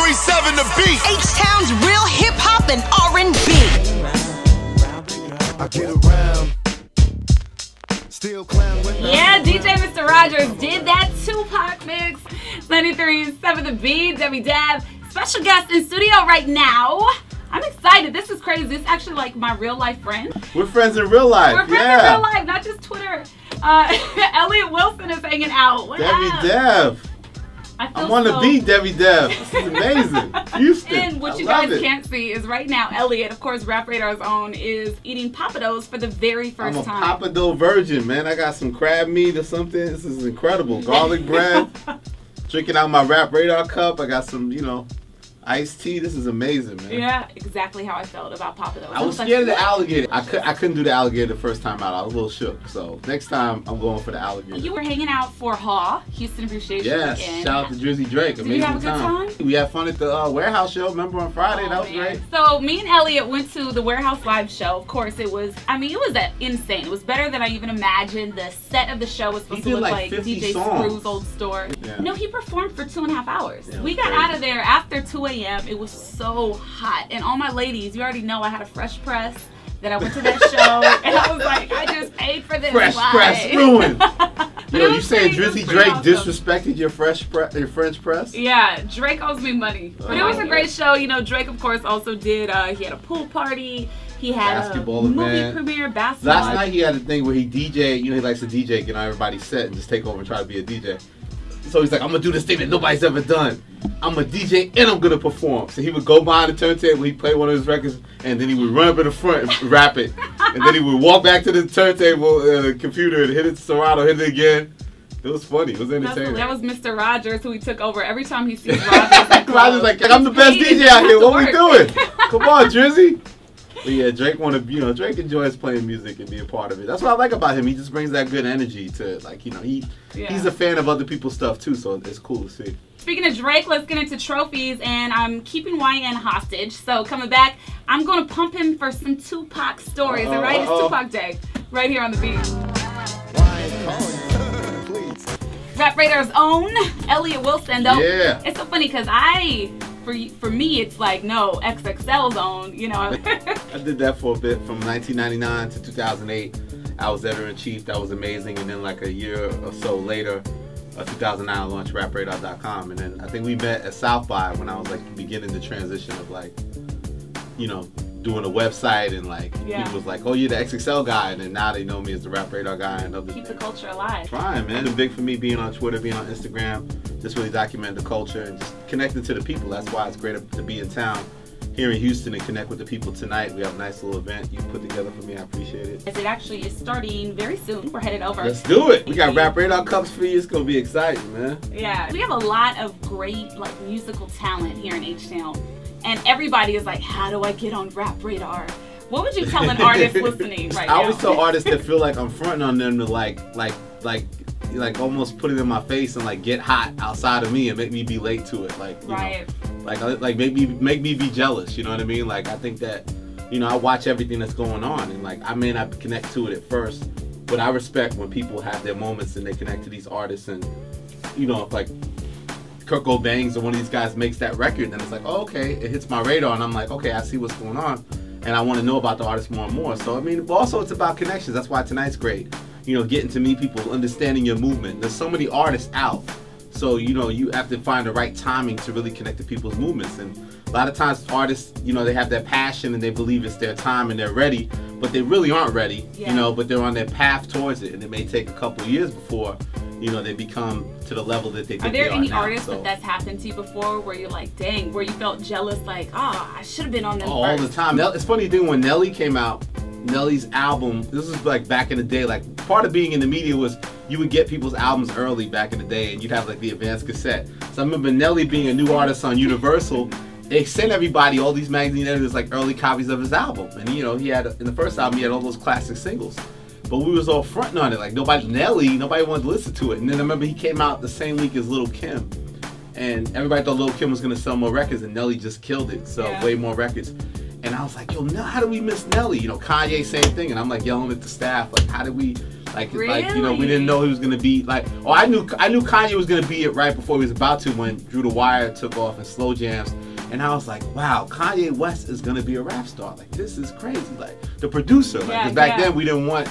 93.7 The Beat. H-Town's real hip-hop and R&B. I get around. Still clown with Yeah, DJ Mr. Rogers did that Tupac mix. 93.7 The Beat, Devi Dev. Special guest in studio right now. I'm excited. This is crazy. This is actually like my real life friend. We're friends in real life. We're friends in real life, not just Twitter. Elliott Wilson is hanging out. What Devi up? Dev. I'm on the beat, Devi Dev. This is amazing. Houston. And what you guys can't see is right now, Elliott, of course, Rap Radar's own, is eating papados for the very first time. I'm a papado virgin, man. I got some crab meat or something. This is incredible. Garlic bread. Drinking out my Rap Radar cup. I got some, iced tea. This is amazing, man. Yeah, exactly how I felt about papados. I was scared of the alligator. I couldn't do the alligator the first time out. I was a little shook. So next time I'm going for the alligator. You were hanging out for HAW, Houston Appreciation Yes, Weekend. shout out to Drizzy Drake. Did you have a good time? We had fun at the Warehouse show. Remember on Friday? That was great. So me and Elliott went to the Warehouse Live show. Of course, it was insane. It was better than I even imagined. The set of the show was supposed to look like DJ Screw's old store. Yeah. No, he performed for 2.5 hours. Yeah, we got out of there after 2 a.m. It was so hot. And all my ladies, you already know I had a fresh press. That I went to that show and I was like, I just paid for this. Fresh Why? press ruined. You saying pretty Drizzy Drake awesome. Disrespected your French press? Yeah, Drake owes me money. But it was a great show. Drake, of course, also did, he had a pool party. He had basketball a movie event. premiere, basketball. Last night he had a thing where he DJ, he likes to DJ, get on everybody's set and just take over and try to be a DJ. So he's like, I'm going to do this thing that nobody's ever done. I'm a DJ and I'm going to perform. So he would go behind the turntable, he'd play one of his records, and then he would run up in the front and rap it. And then he would walk back to the turntable, computer, and hit it to Serato, hit it again. It was funny. It was entertaining. That was Mr. Rogers, who he took over. Every time he sees Rogers, Rogers like, I'm the best DJ out here. What we doing? Come on, Drizzy. But yeah, Drake Drake enjoys playing music and being part of it. That's what I like about him. He just brings that good energy to, he's a fan of other people's stuff too, so it's cool to see. Speaking of Drake, let's get into trophies, and I'm keeping YN hostage. So coming back, I'm going to pump him for some Tupac stories, all right? It's Tupac Day, right here on The Beat. Rap Radar's own Elliott Wilson, though. Yeah. It's so funny because for me, it's like, no, XXL's own, I did that for a bit from 1999 to 2008. I was editor-in-chief. That was amazing. And then like a year or so later, 2009, I launched RapRadar.com. And then I think we met at South by when I was like beginning the transition of doing a website and people was like, oh, you're the XXL guy. And then now they know me as the Rap Radar guy and other Keep the culture alive. Trying, man. It's big for me being on Twitter, being on Instagram, just really documenting the culture and just connecting to the people. That's why it's great to be in town here in Houston and connect with the people tonight. We have a nice little event you put together for me. I appreciate it. As it actually is starting very soon. We're headed over. Let's do it. We got Rap Radar cups for you. It's going to be exciting, man. Yeah. We have a lot of great musical talent here in H-Town. And everybody is like, how do I get on Rap Radar? What would you tell an artist listening right now? I always tell artists that feel like I'm fronting on them to like almost put it in my face and get hot outside of me and make me be late to it. Make me be jealous. You know what I mean? I think that, I watch everything that's going on and I may not connect to it at first, but I respect when people have their moments and they connect to these artists and, if Kurt Cobain's or one of these guys makes that record, then it's like, oh, okay, it hits my radar and I'm like, okay, I see what's going on and I want to know about the artist more and more. So also it's about connections. That's why tonight's great. Getting to meet people, understanding your movement. There's so many artists out, so you have to find the right timing to really connect to people's movements. And a lot of times artists, they have their passion and they believe it's their time and they're ready, but they really aren't ready. But they're on their path towards it, and it may take a couple of years before they become to the level that they think they are now. Are there any artists that's happened to you before where you're like, dang, where you felt jealous, like, I should have been on them first? All the time. It's funny thing when Nelly came out, Nelly's album, this was back in the day, part of being in the media was you would get people's albums early back in the day and you'd have the advanced cassette. So I remember Nelly being a new artist on Universal, they sent everybody, all these magazine editors, early copies of his album. And he had, in the first album, he had all those classic singles. But we was all fronting on it, nobody wanted to listen to it. And then I remember he came out the same week as Lil' Kim. And everybody thought Lil' Kim was gonna sell more records and Nelly just killed it, way more records. And I was like, yo, how do we miss Nelly? Kanye, same thing. And I'm yelling at the staff, how did we Like, Really? like, you know, we didn't know he was gonna be like. Oh, I knew Kanye was gonna be it right before he was about to when Drew the Wire took off and Slow Jams, and I was like, wow, Kanye West is gonna be a rap star. Like, this is crazy. Like, the producer. Like, because back then we didn't want.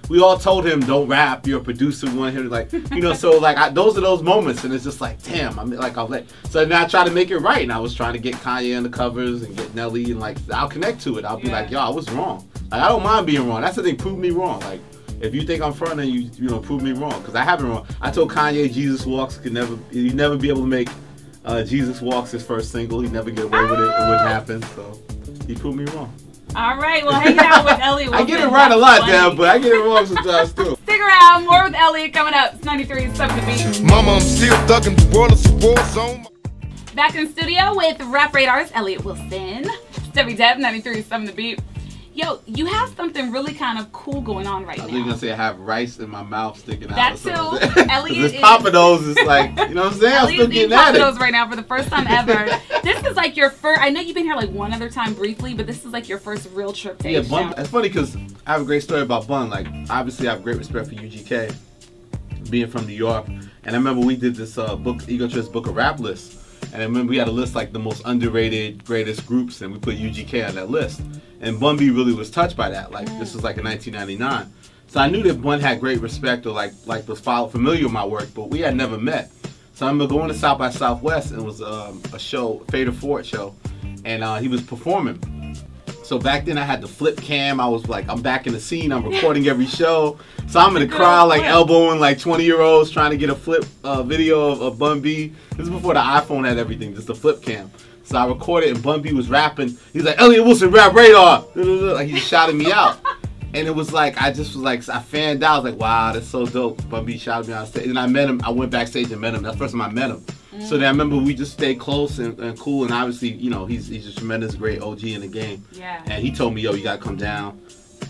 We all told him, don't rap, you're a producer, we want him to, like, you know, so, like, those are those moments, and it's just like, damn, I'm like, so then I try to make it right, and I was trying to get Kanye on the covers and get Nelly, and, like, I'll connect to it. I'll be like, yo, I was wrong. Like, I don't mind being wrong. That's the thing, prove me wrong. Like, if you think I'm front, then you know, prove me wrong, because I haven't wrong. I told Kanye Jesus Walks he'd never be able to make Jesus Walks his first single. He'd never get away with it. It wouldn't happen, so he proved me wrong. All right, well, hanging out with Elliott. I get it right a lot, Deb, but I get it wrong sometimes too. Stick around, more with Elliott coming up. It's 93.7 The Beat. Mama, I'm still thugging the world is a war zone. Back in studio with Rap Radar's Elliott Wilson. Devi Dev, 93.7 The Beat. Yo, you have something really kind of cool going on right now. I was gonna say I have rice in my mouth sticking out. That too. Elliott is Papados is like, you know what I'm saying? I'm still getting at it. Papados right now for the first time ever. This is like your first. I know you've been here like one other time briefly, but this is like your first real trip to H-Town. Bun. It's funny because I have a great story about Bun. Like, obviously, I have great respect for UGK, being from New York. And I remember we did this Ego Trip's Book of Rap list. And I remember we had a list like the most underrated, greatest groups, and we put UGK on that list. And Bun B really was touched by that. Like, this was like in 1999. So I knew that Bun had great respect or like was familiar with my work, but we had never met. So I remember going to South by Southwest, and it was a show, Fader Ford show, and he was performing. So back then I had the flip cam. I was like, I'm back in the scene. I'm recording every show. So I'm in the crowd like elbowing like 20-year-olds trying to get a flip video of Bun B. This is before the iPhone had everything, just the flip cam. So I recorded and Bun B was rapping. He's like, Elliott Wilson, Rap Radar. Like, he shouted me out. And it was like, I just was like, I fanned out. I was like, wow, that's so dope. Bun B shouted me on stage. And I met him. I went backstage and met him. That's the first time I met him. So then I remember we just stayed close and cool. And obviously, you know, he's a tremendous, great OG in the game. Yeah. And he told me, yo, you got to come down.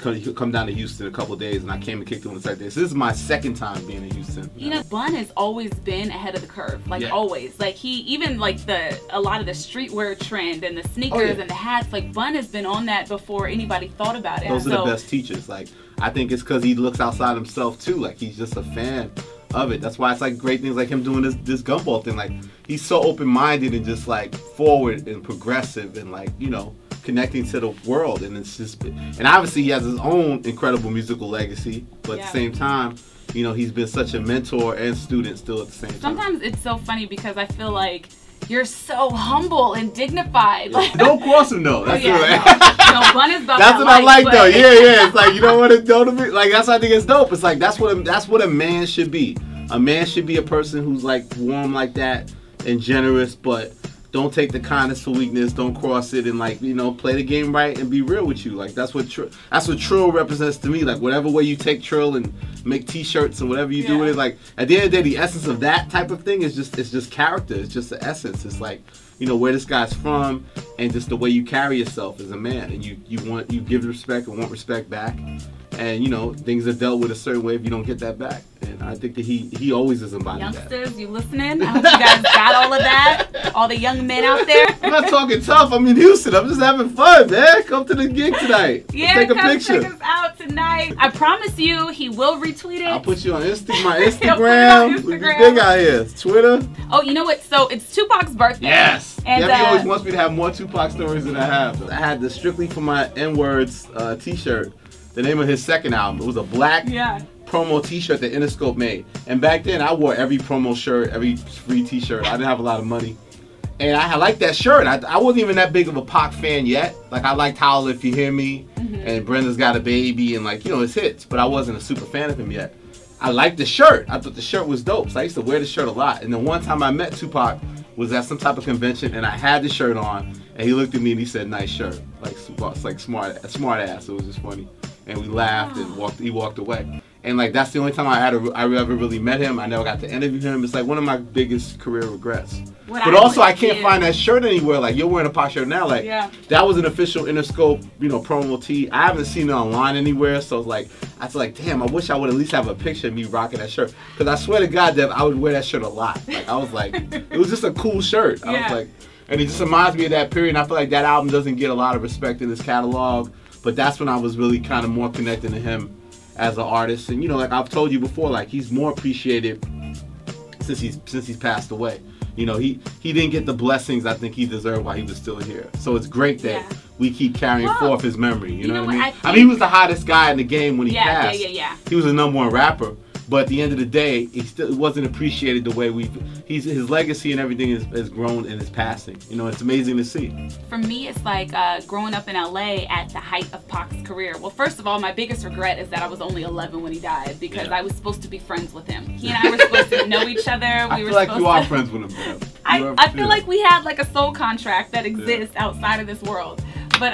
Come down to Houston a couple of days, and I came and kicked him on the second day. So this is my second time being in Houston. You know, Bun has always been ahead of the curve, like always. Like he even like a lot of the streetwear trend and the sneakers and the hats. Like Bun has been on that before anybody thought about it. Those are the best teachers. Like I think it's because he looks outside himself too. Like he's just a fan of it. That's why it's like great things like him doing this gumball thing. Like he's so open-minded and just like forward and progressive and like, you know, connecting to the world. And it's just, and obviously he has his own incredible musical legacy, but at the same time, you know, he's been such a mentor and student still at the same time. Sometimes it's so funny because I feel like you're so humble and dignified. Like, don't cross him though. That's no, Bun is about that's what I like though. Yeah. It's like, you don't want to go to me. Like that's why I think it's dope. It's like that's what a man should be. A man should be a person who's like warm like that and generous, but don't take the kindness for weakness. Don't cross it, and like, you know, play the game right and be real with you. Like that's what Trill represents to me. Like whatever way you take Trill and make T-shirts and whatever you do with it. Like at the end of the day, the essence of that type of thing is just character. It's just the essence. It's like, you know, where this guy's from and just the way you carry yourself as a man, and you give respect and want respect back. And you know, things are dealt with a certain way if you don't get that back. And I think that he always has embodied that. Youngsters, you listening? I hope you guys got all of that. All the young men out there. I'm not talking tough. I'm in Houston. I'm just having fun, man. Come to the gig tonight. Yeah, take a picture. Check us out tonight. I promise you, he will retweet it. I'll put you on my Instagram. What you think out here? Twitter. Oh, you know what? So it's Tupac's birthday. Yes. And Debbie always wants me to have more Tupac stories than I have. I had the Strictly for My N-Words T-shirt. The name of his second album. It was a black promo T-shirt that Interscope made. And back then, I wore every promo shirt, every free T-shirt. I didn't have a lot of money. And I liked that shirt. I wasn't even that big of a Pac fan yet. Like, I liked Howl If You Hear Me and Brenda's Got a Baby and, like, you know, his hits. But I wasn't a super fan of him yet. I liked the shirt. I thought the shirt was dope. So I used to wear the shirt a lot. And then one time I met Tupac was at some type of convention, and I had the shirt on. And he looked at me and he said, "Nice shirt." Like smart ass. It was just funny. And we laughed and he walked away. And like that's the only time I ever really met him. I never got to interview him. It's like one of my biggest career regrets. But also I can't find that shirt anywhere. Like you're wearing a Pac shirt now. Like that was an official Interscope, you know, promo tee. I haven't seen it online anywhere. So it's like I was like, damn, I wish I would at least have a picture of me rocking that shirt. Because I swear to God, Dev, I would wear that shirt a lot. Like I was like, it was just a cool shirt. I was like, and it just reminds me of that period. And I feel like that album doesn't get a lot of respect in his catalog. But that's when I was really kind of more connected to him as an artist. And you know, like I've told you before, like he's more appreciated since he's passed away. You know, he didn't get the blessings I think he deserved while he was still here. So it's great that we keep carrying forth his memory. You know what I mean? I mean, he was the hottest guy in the game when he passed. He was the #1 rapper. But at the end of the day, he still wasn't appreciated the way his legacy and everything has grown in his passing. You know, it's amazing to see. For me, it's like growing up in LA at the height of Pac's career. Well, first of all, my biggest regret is that I was only 11 when he died because I was supposed to be friends with him. He and I were supposed to know each other. I feel like you are friends with him, bro. I feel like we had like a soul contract that exists outside of this world. But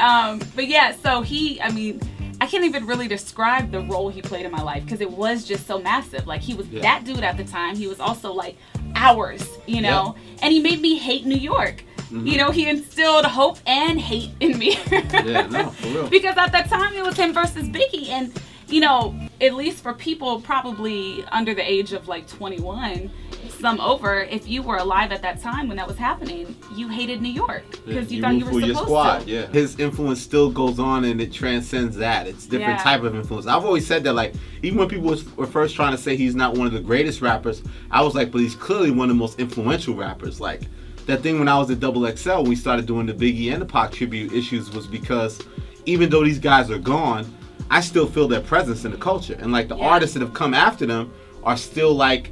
yeah, so I mean, I can't even really describe the role he played in my life because it was just so massive. Like he was that dude at the time. He was also like ours, you know, and he made me hate New York. You know, he instilled hope and hate in me. No, for real. Because at that time it was him versus Biggie, and you know, at least for people probably under the age of like 21, some over, if you were alive at that time when that was happening, you hated New York because you thought you were supposed to. His influence still goes on and it transcends that. It's different type of influence. I've always said that, like, even when people were first trying to say he's not one of the greatest rappers, I was like, but he's clearly one of the most influential rappers. Like, that thing when I was at XXL, when we started doing the Biggie and the Pac tribute issues, was because even though these guys are gone, I still feel their presence in the culture. And like the artists that have come after them are still like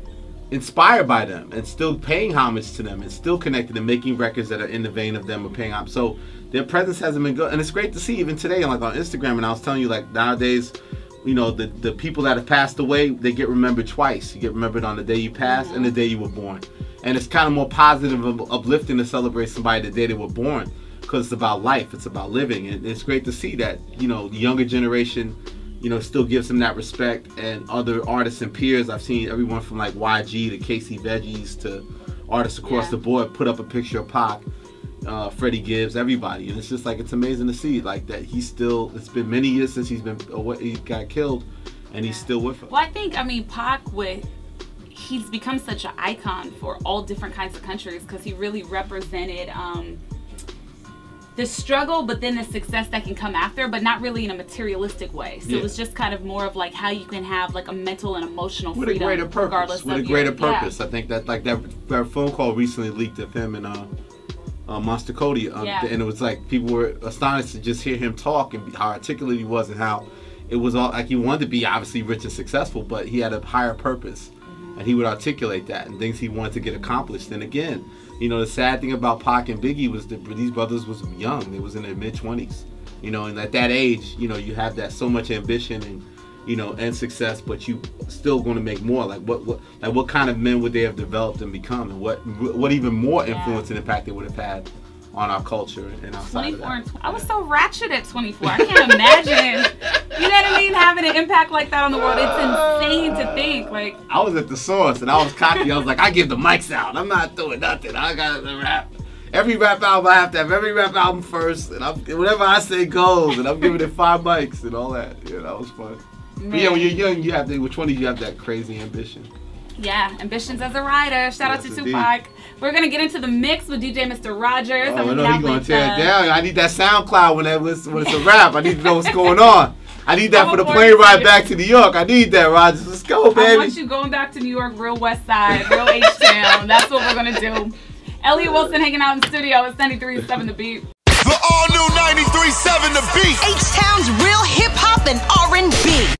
inspired by them and still paying homage to them and still connected and making records that are in the vein of them or paying homage. So their presence hasn't been good. And it's great to see even today, like on Instagram, and I was telling you, like nowadays, you know, the people that have passed away, they get remembered twice. You get remembered on the day you passed and the day you were born. And it's kind of more positive, uplifting to celebrate somebody the day they were born, because it's about life, it's about living. And it's great to see that, you know, the younger generation, you know, still gives him that respect. And other artists and peers, I've seen everyone from like YG to Casey Veggies to artists across the board put up a picture of Pac, Freddie Gibbs, everybody. And it's just like, it's amazing to see like that he's still, it's been many years since he's been away, he got killed, and he's still with us. Well, I think, I mean, Pac he's become such an icon for all different kinds of countries because he really represented the struggle, but then the success that can come after, but not really in a materialistic way. So it was just kind of more of like how you can have like a mental and emotional freedom with a greater purpose. Regardless with of a greater purpose. I think that like that phone call recently leaked of him and Monster Cody, and it was like people were astonished to just hear him talk and how articulate he was and how it was all like he wanted to be obviously rich and successful, but he had a higher purpose. And he would articulate that and things he wanted to get accomplished. And again, you know, the sad thing about Pac and Biggie was that these brothers was young. They was in their mid-20s. You know, and at that age, you know, you have that so much ambition and, you know, and success, but you still going to make more. Like what kind of men would they have developed and become, and what even more influence and impact they would have had on our culture and outside of that. I was so ratchet at 24. I can't imagine. You know what I mean? Having an impact like that on the world. It's insane to think. Like, I was at the source and I was cocky. I was like, I give the mics out. I'm not doing nothing. I got to rap. Every rap album I have to have every rap album first, and whatever I say goes, and I'm giving it 5 mics and all that. Yeah, that was fun. But yeah, when you're young, you have with 20, you have that crazy ambition. Yeah, ambitions as a writer. Shout out to Tupac. We're gonna get into the mix with DJ Mr. Rogers. Oh, no, he's gonna tear it down. I need that SoundCloud when it's a rap. I need to know what's going on. I need that for the plane ride back to New York. I need that, Rogers. Let's go, baby. I want you going back to New York, real West Side, real H-Town. That's what we're gonna do. Elliott Wilson hanging out in the studio. It's 93.7 The Beat. The all-new 93.7 The Beat. H-Town's real hip-hop and R&B.